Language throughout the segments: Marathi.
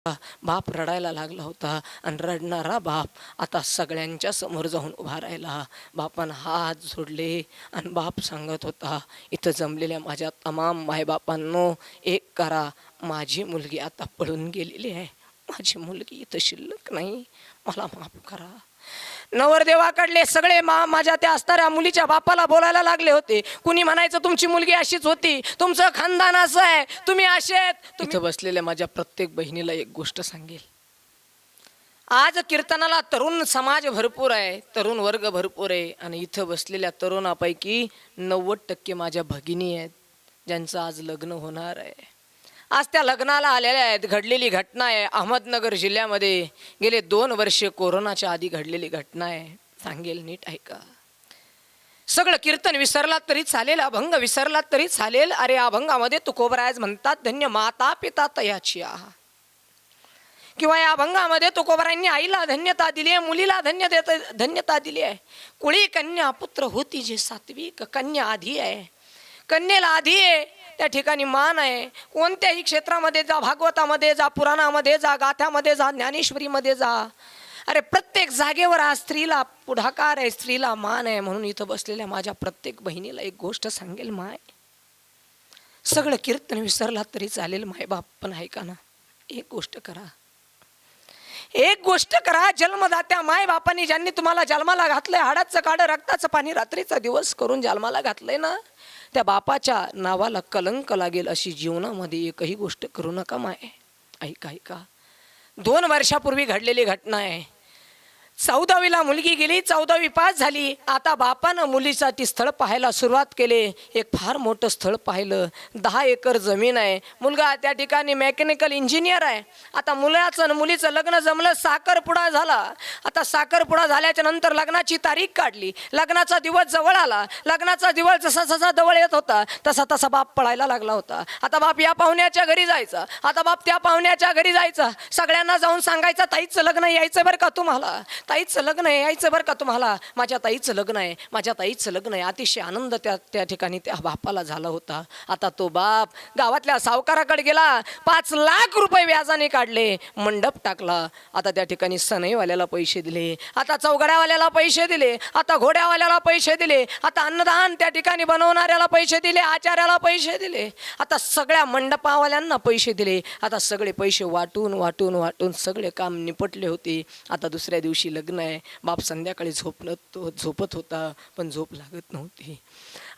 बाप रडायला लागला होता आणि रडणारा बाप आता सगळ्यांच्या समोर जाऊन उभा राहिला. बापानं हात जोडले आणि बाप सांगत होता, इथं जमलेल्या माझ्या तमाम मायबापांनो, एक करा, माझी मुलगी आता पळून गेलेली आहे, माझी मुलगी इथं शिल्लक नाही, मला माफ करा. नवरदेवाकडले सगळे माझ्या त्या असणाऱ्या मुलीच्या बापाला बोलायला लागले होते. कुणी म्हणायचं तुमची मुलगी अशीच होती, तुमचं खानदान असं आहे, तुम्ही असे आहेत. इथं बसलेल्या माझ्या प्रत्येक बहिणीला एक गोष्ट सांगेल, आज कीर्तनाला तरुण समाज भरपूर आहे, तरुण वर्ग भरपूर आहे आणि इथं बसलेल्या तरुणापैकी 90% माझ्या भगिनी आहेत ज्यांचं आज लग्न होणार आहे. आज त्या लग्नाला आलेल्या आहेत. घडलेली घटना आहे अहमदनगर जिल्ह्यामध्ये, गेले 2 वर्षे कोरोनाच्या आधी घडलेली घटना आहे. सांगेल, नीट ऐका. सगळं कीर्तन विसरलात तरी चालेल, अभंग विसरलात तरी चालेल. अरे अभंगामध्ये तुकोबराज म्हणतात, धन्य माता पिता तयाची आहा. किंवा या अभंगामध्ये तुकोबरायांनी आईला धन्यता दिली आहे, मुलीला धन्यता दिली आहे. कुळी कन्या पुत्र होती जे सात्विक, कन्या आधी आहे, कन्येला आधी आहे, त्या ठिकाणी मान आहे. कोणत्याही क्षेत्रामध्ये जा, भागवतामध्ये जा, पुराणामध्ये जा, गाथ्यामध्ये जा, ज्ञानेश्वरीमध्ये जा, अरे प्रत्येक जागेवर आज स्त्रीला पुढाकार आहे, स्त्रीला मान आहे. म्हणून इथं बसलेल्या माझ्या प्रत्येक बहिणीला एक गोष्ट सांगेल, माय सगळं कीर्तन विसरलात तरी चालेल, मायबाप पण ऐका ना, एक गोष्ट करा, एक गोष्ट करा. जन्मदात्या माय बापांनी ज्यांनी तुम्हाला जन्माला घातलंय, हाडाचं काढ रक्ताचं पाणी रात्रीचा दिवस करून जन्माला घातलंय ना, त्या बापाच्या नावाला कलंक लागेल अशी जीवनामध्ये एकही गोष्ट करू नका माय. ऐका ऐका, 2 वर्षापूर्वी घडलेली घटना आहे. 14वीला मुलगी गेली, 14वी पास झाली. आता बापानं मुलीसाठी स्थळ पाहायला सुरुवात केले. एक फार मोठं स्थळ पाहिलं, 10 एकर जमीन आहे. मुलगा त्या ठिकाणी मेकॅनिकल इंजिनियर आहे. आता मुलाचं आणि मुलीचं लग्न जमलं, साखरपुडा झाला. आता साखरपुडा झाल्याच्या नंतर लग्नाची तारीख काढली, लग्नाचा दिवस जवळ आला. लग्नाचा दिवस जसा जसा जवळ येत होता तसा तसा बाप पळायला लागला होता. आता बाप या पाहुण्याच्या घरी जायचा, आता बाप त्या पाहुण्याच्या घरी जायचा, सगळ्यांना जाऊन सांगायचं, ताईचं लग्न यायचं बरं का तुम्हाला, ताईचं लग्न आहे, यायचं बरं का तुम्हाला, माझ्या ताईचं लग्न आहे, माझ्या ताईचं लग्न आहे. अतिशय आनंद त्या ठिकाणी त्या बापाला झाला होता. आता तो बाप गावातल्या सावकाराकडे गेला, 5 लाख रुपये व्याजाने काढले, मंडप टाकला. आता त्या ठिकाणी सनईवाल्याला पैसे दिले, आता चौघड्यावाल्याला पैसे दिले, आता घोड्यावाल्याला पैसे दिले, आता अन्नदान त्या ठिकाणी बनवणाऱ्याला पैसे दिले, आचार्याला पैसे दिले, आता सगळ्या मंडपावाल्यांना पैसे दिले. आता सगळे पैसे वाटून वाटून वाटून सगळे काम निपटले होते. आता दुसऱ्या दिवशी लग्न आहे. बाप संध्याकाळी झोपत होता, पण झोप लागत नव्हती.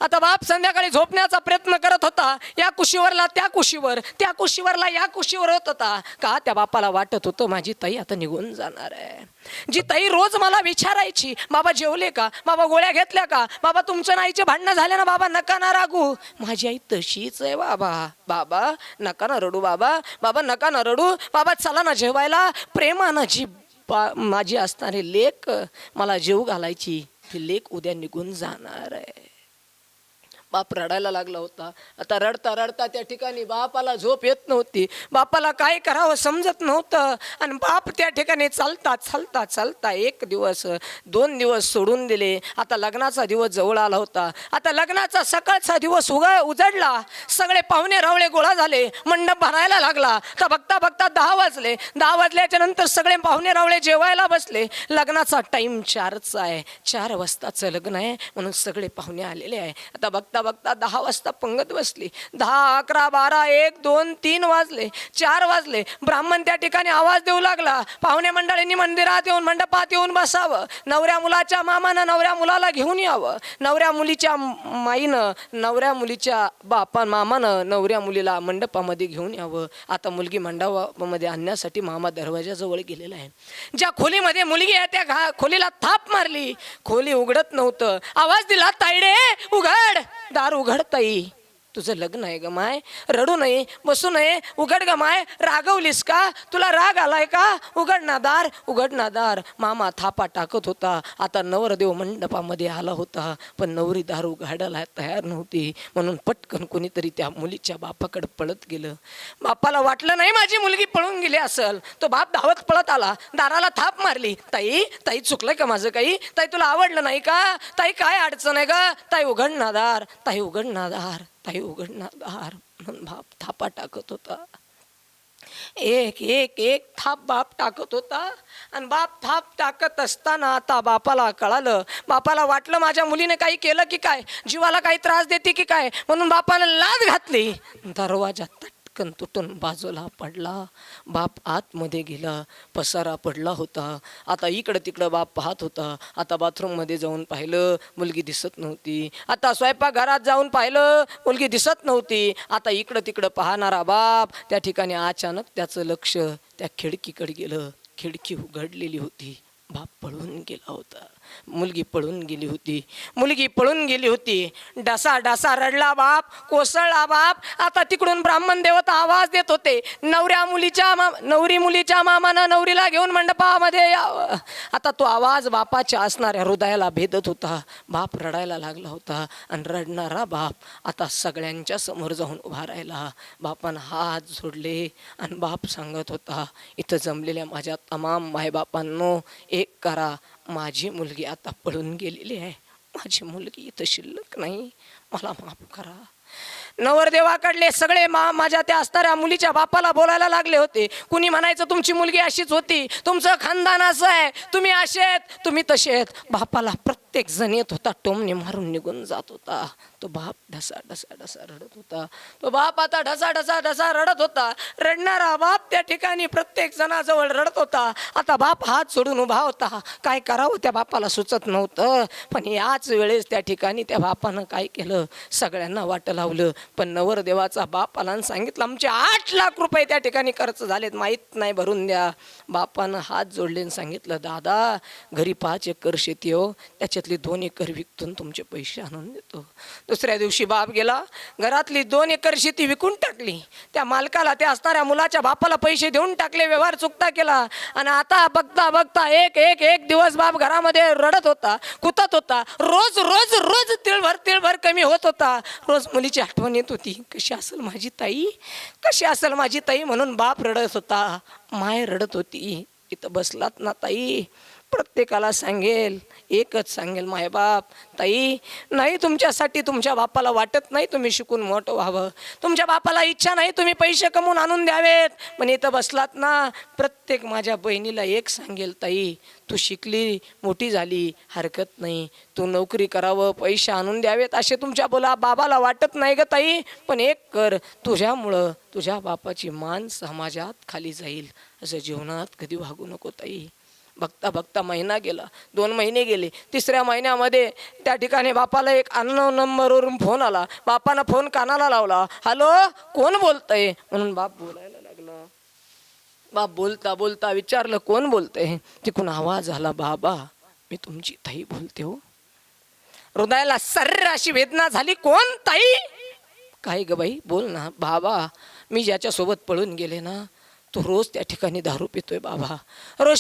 आता बाप संध्याकाळी झोपण्याचा प्रयत्न करत होता, या कुशीवरला त्या कुशीवर, त्या कुशीवरला या कुशीवर होत होता. का त्या बापाला वाटत होतं, माझी ताई आता निघून जाणार आहे. जी ताई रोज मला विचारायची, बाबा जेवले का, बाबा गोळ्या घेतल्या का, बाबा तुमच्या नाईचे भांडणं झाले ना, बाबा नका ना रागू. माझी आई तशीच आहे बाबा, बाबा नका ना रडू, बाबा बाबा नका ना रडू, बाबा चला ना जेवायला. प्रेमानं जी माझी असणारी लेक मला जेव घालायची, ती लेक उद्या निघून जाणार आहे. बाप रडायला लागला होता. आता रडता रडता त्या ठिकाणी बापाला झोप येत नव्हती, बापाला काय करावं समजत नव्हतं. आणि बाप त्या ठिकाणी चालता चालता चालता 1 दिवस 2 दिवस सोडून दिले. आता लग्नाचा दिवस जवळ आला होता. आता लग्नाचा सकाळचा दिवस उजडला, सगळे पाहुणे रावळे गोळा झाले, मंडप भरायला लागला. तर बघता बघता 10 वाजले. 10 वाजल्याच्या नंतर सगळे पाहुणे रावळे जेवायला बसले. लग्नाचा टाईम 4चा आहे, 4 वाजताचं लग्न आहे, म्हणून सगळे पाहुणे आलेले आहे. आता बघता 10 वाजता पंगत बसली. 10, 11, 12, 1, 2, 3 वाजले, 4 वाजले. ब्राह्मण त्या ठिकाणी आवाज देऊ लागला. पाहुणे मंडळींनी मंदिरात येऊन मंडपात येऊन बसावं. नवऱ्या मुलाच्या मामानं नवऱ्या मुलाला घेऊन यावं. नवऱ्या मुलीच्या माईनं नवऱ्या मुलीच्या मामानं नवऱ्या मुलीला मंडपामध्ये घेऊन यावं. आता मुलगी मंडपामध्ये आणण्यासाठी मामा दरवाजाजवळ गेलेला आहे. ज्या खोलीमध्ये मुलगी आहे त्या खोलीला थाप मारली. खोली उघडत नव्हतं. आवाज दिला, ताईडे उघड, दार उघड ताई, तुझं लग्न आहे ग माय, रडू नये, बसू नये, उघड ग माय, रागवलीस का, तुला राग आलाय का, उघड ना दार, उघड ना दार. मामा थापा टाकत होता. आता नवरदेव मंडपामध्ये आला होता, पण नवरी दार उघडायला तयार नव्हती. म्हणून पटकन कोणीतरी त्या मुलीच्या बापाकडे पळत गेलं. बापाला वाटलं नाही माझी मुलगी पळून गेली असेल. तो बाप धावत पळत आला, दाराला थाप मारली. ताई, ताई चुकलंय का माझं काही, ताई तुला आवडलं नाही का, ताई काय अडचण आहे का, ताई उघड ना दार, ताई उघड ना दार, ताई उघडणार दार. म्हणून बाप थापा टाकत होता. एक एक एक थाप बाप टाकत होता आणि बाप थाप टाकत असताना आता बापाला कळालं. बापाला वाटलं माझ्या मुलीने काही केलं की काय, जीवाला काही त्रास देते की काय, म्हणून बापानं लाद घातली. दरवाजा पटकन तुटून बाजूला पडला. बाप आतमध्ये गेला. पसारा पडला होता. आता इकडं तिकडं बाप पाहत होता. आता बाथरूममध्ये जाऊन पाहिलं, मुलगी दिसत नव्हती. आता स्वयंपाकघरात जाऊन पाहिलं, मुलगी दिसत नव्हती. आता इकडं तिकडं पाहणारा बाप त्या ठिकाणी अचानक त्याचं लक्ष त्या खिडकीकडे गेलं. खिडकी उघडलेली होती. बाप पळून गेला होता. मुलगी पळून गेली होती. मुलगी पळून गेली होती. डसा डसा रडला बाप, कोसळला बाप. आता तिकडून ब्राह्मण देवता आवाज देत होते, नवरी मुलीच्या मामानं नवरीला घेऊन मंडपामध्ये यावं. आता तो आवाज बापाच्या असणाऱ्या हृदयाला भेदत होता. बाप रडायला लागला होता आणि रडणारा बाप आता सगळ्यांच्या समोर जाऊन उभा राहिला. बापानं हात जोडले आणि बाप सांगत होता, इथं जमलेल्या माझ्या तमाम मायबापांनो, एक करा, माझी मुलगी आता पळून गेलेली आहे. माझी मुलगी इथं शिल्लक नाही, मला माफ करा. नवरदेवाकडले सगळे माझ्या त्या असणाऱ्या मुलीच्या बापाला बोलायला लागले होते. कुणी म्हणायचं तुमची मुलगी अशीच होती, तुमचं खानदान असं आहे, तुम्ही असे आहेत, तुम्ही तसे आहेत. बापाला प्रत्येक जण येत होता, टोमणे मारून निघून जात होता. तो बाप ढसा ढसा ढसा रडत होता. तो बाप आता ढसा ढसा ढसा रडत होता. रडणारा बाप त्या ठिकाणी प्रत्येक जणाजवळ रडत होता. आता बाप हात सोडून उभा होता. काय करावं त्या बापाला सुचत नव्हतं. पण याच वेळेस त्या ठिकाणी त्या बापानं काय केलं, सगळ्यांना वाट लावलं. पण नवरदेवाचा बाप आला आणि सांगितलं, आमचे 8 लाख रुपये त्या ठिकाणी खर्च झालेत, माहीत नाही, भरून द्या. बापानं हात जोडले आणि सांगितलं, दादा घरी 5 एकर शेती हो, त्याच्यातली 2 एकर विकून तुमचे पैसे आणून देतो. दुसऱ्या दिवशी बाप गेला, घरातली 2 एकर शेती विकून टाकली. त्या मालकाला, त्या असणाऱ्या मुलाच्या बापाला पैसे देऊन टाकले, व्यवहार चुकता केला. आणि आता बघता बघता एक एक एक दिवस बाप घरामध्ये रडत होता, कुतत होता. रोज रोज रोज तिळभर कमी होत होता. रोज मुलीची आठवण येत होती, कशी असेल माझी ताई, कशी असेल माझी ताई, म्हणून बाप रडत होता, माय रडत होती. इथं बसलात ना ताई, प्रत्येकाला सांगेल, एकच सांगेल, माय बाप, ताई नाही, तुमच्यासाठी तुमच्या बापाला वाटत नाही तुम्ही शिकून मोठं व्हावं, तुमच्या बापाला इच्छा नाही तुम्ही पैसे कमवून आणून द्यावेत. पण इथं बसलात ना, प्रत्येक माझ्या बहिणीला एक सांगेल, ताई तू शिकली, मोठी झाली, हरकत नाही, तू नोकरी करावं, पैसे आणून द्यावेत असे तुमच्या बाबाला वाटत नाही ग ताई. पण एक कर, तुझ्यामुळं तुझ्या बापाची मान समाजात खाली जाईल, असं जीवनात कधी वागू नको ताई. बघता बघता महिना गेला, 2 महिने गेले. 3ऱ्या महिन्यामध्ये त्या ठिकाणी बापाला एक अननोन नंबरवरून फोन आला. बापानं फोन कानाला लावला. हॅलो, कोण बोलतंय म्हणून बाप बोलायला लागला. बाप बोलता बोलता विचारलं, कोण बोलतंय? तिकडून आवाज आला, बाबा मी तुमची ताई बोलते हो. हृदयाला सर्र अशी वेदना झाली. कोण ताई? काय ग बाई, बोल ना. बाबा मी ज्याच्यासोबत पळून गेले ना, तो रोज त्या ठिकाणी दारू पितोय बाबा, रोज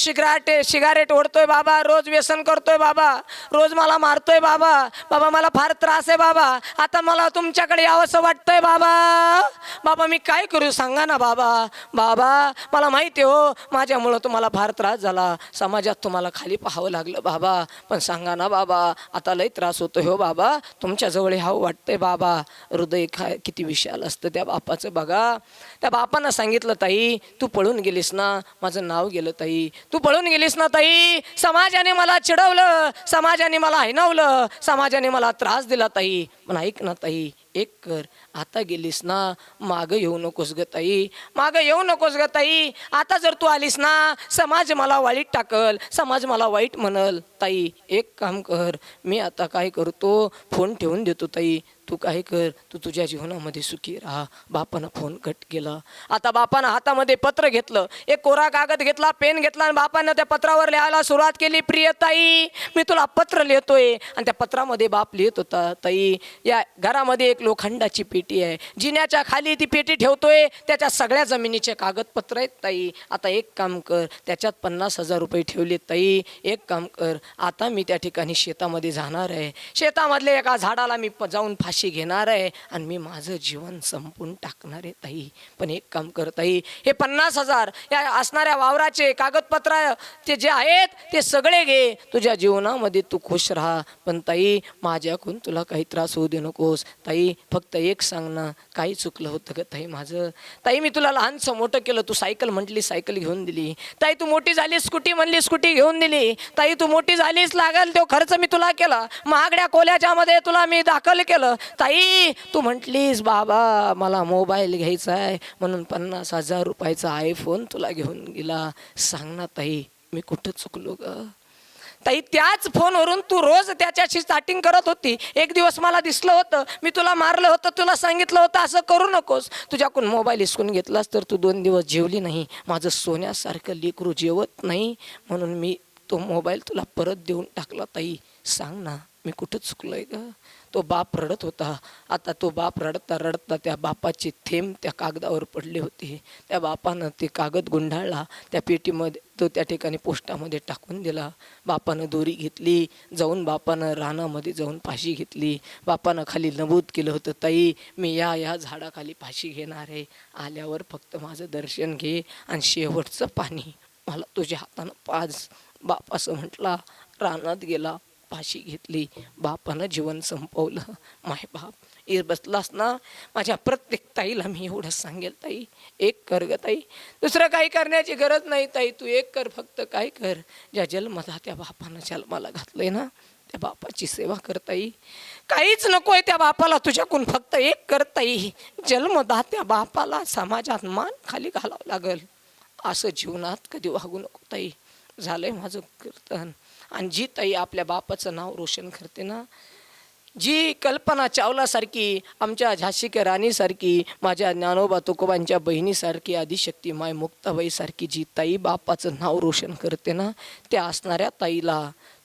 सिगारेट ओढतोय बाबा, रोज व्यसन करतोय बाबा, रोज मला मारतोय बाबा. बाबा मला फार त्रास आहे बाबा, आता मला तुमच्याकडे यावंसं वाटतंय बाबा. बाबा मी काय करू सांगा ना बाबा. बाबा मला माहिती आहे हो, माझ्यामुळं तुम्हाला फार त्रास झाला, समाजात तुम्हाला खाली पाहावं लागलं बाबा. पण सांगा ना बाबा, आता लई त्रास होतोय हो बाबा, तुमच्याजवळ यावं वाटतंय बाबा. हृदय किती विशाल असतं त्या बापाचं बघा. त्या बापानं सांगितलं, ताई तू पळून गेलीस ना, माझं नाव गेलं ताई, तू पळून गेलीस ना ताई, समाजाने मला चिडवलं, समाजाने मला हिणवलं, समाजाने मला त्रास दिला ताई. पण ऐक ना ताई, एक कर, आता गेलीस ना, मागं येऊ नकोस ग ताई, मागं येऊ नकोस ग ताई. आता जर तू आलीस ना, समाज मला वाईट टाकल, समाज मला वाईट म्हणल. ताई एक काम कर, मी आता काय करतो, फोन ठेवून देतो ताई, तू काय कर, तू तुझ्या जीवनामध्ये सुखी राहा. बापानं फोन कट केला. आता बापानं हातामध्ये पत्र घेतलं, एक कोरा कागद घेतला, पेन घेतला आणि बापानं त्या पत्रावर लिहायला सुरुवात केली. प्रिय ताई मी तुला पत्र लिहितोय. आणि त्या पत्रामध्ये बाप लिहित होता, ताई या घरामध्ये एक लोखंडाची पेटी आहे, जिन्याच्या खाली ती पेटी ठेवतोय, त्याच्या सगळ्या जमिनीचे कागदपत्र आहेत ताई. आता एक काम कर, त्याच्यात 50,000 रुपये ठेवले ताई. एक काम कर, आता मी त्या ठिकाणी शेतामध्ये जाणार आहे, शेतामधल्या एका झाडाला मी जाऊन फाशी फाशी घेणार आहे आणि मी माझं जीवन संपून टाकणार आहे ताई. पण एक काम कर ताई, हे 50,000 या असणाऱ्या वावराचे कागदपत्र ते जे आहेत ते सगळे घे, तुझ्या जीवनामध्ये तू खुश राहा. पण ताई माझ्याकडून तुला काही त्रास होऊ दे नकोस. ताई फक्त एक सांग ना, काही चुकलं होतं का ताई माझं? ताई मी तुला लहानसं मोठं केलं, तू सायकल म्हटली सायकल घेऊन दिली. ताई तू मोठी झाली, स्कूटी म्हणली स्कूटी घेऊन दिली. ताई तू मोठी झालीस, लागल तो खर्च मी तुला केला, महागड्या कोल्याच्या मध्ये तुला मी दाखल केलं. ताई तू म्हटलीस बाबा मला मोबाईल घ्यायचा आहे म्हणून 50,000 रुपयाचा आयफोन तुला घेऊन गेला. सांग ना ताई मी कुठं चुकलो ग? ताई त्याच फोनवरून तू रोज त्याच्याशी चॅटिंग करत होती. एक दिवस मला दिसलं होतं, मी तुला मारलं होतं, तुला सांगितलं होतं असं करू नकोस. तुझ्याकडून मोबाईल हिसकून घेतलास तर तू 2 दिवस जेवली नाही. माझं सोन्यासारखं लेकरू जेवत नाही म्हणून मी तो मोबाईल तुला परत देऊन टाकला. ताई सांग ना मी कुठं चुकलोय ग? तो बाप रडत होता. आता तो बाप रडता रडता त्या बापाचे थेंब त्या कागदावर पडले होते. त्या बापानं ते कागद गुंडाळला, त्या पेटीमध्ये तो त्या ठिकाणी पोस्टामध्ये टाकून दिला. बापानं दोरी घेतली, जाऊन बापानं रानामध्ये जाऊन फाशी घेतली. बापानं खाली नमूद केलं होतं, ताई मी या झाडाखाली फाशी घेणार आहे, आल्यावर फक्त माझं दर्शन घे आणि शेवटचं पाणी मला तुझ्या हातानं पाज. बाप असं म्हटला, रानात गेला, फाशी घेतली, बापानं जीवन संपवलं. माय बाप हे बसलास ना, माझ्या प्रत्येक ताईला मी एवढं सांगेल, ताई एक कर ग ताई, दुसरं काही करण्याची गरज नाही ताई, तू एक कर, फक्त काय कर, ज्या जन्मदा त्या बापानं जन्माला घातलंय ना त्या बापाची सेवा कर ताई. काहीच नकोय त्या बापाला तुझ्याकडून, फक्त एक कर ताई, जन्मदा त्या बापाला समाजात मान खाली घालावं लागल असं जीवनात कधी वागू नको ताई. झालंय माझं कीर्तन. आणि जी ताई आपल्या बापाचं नाव रोशन करते ना, जी कल्पना चावलासारखी, आमच्या झाशीच्या राणीसारखी, माझ्या ज्ञानोबा तुकोबांच्या बहिणीसारखी, आदिशक्ती माय मुक्ताबाईसारखी जी ताई बापाचं नाव रोशन करते ना, त्या असणाऱ्या ताईला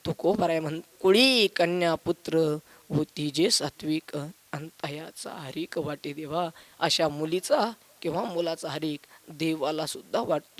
तुकोबाराय म्हण, कुळी कन्या पुत्र होती जे सात्विक, अंतयाचा हरिक वाटे देवा. अशा मुलीचा किंवा मुलाचा हरिक देवाला सुद्धा वाटतो.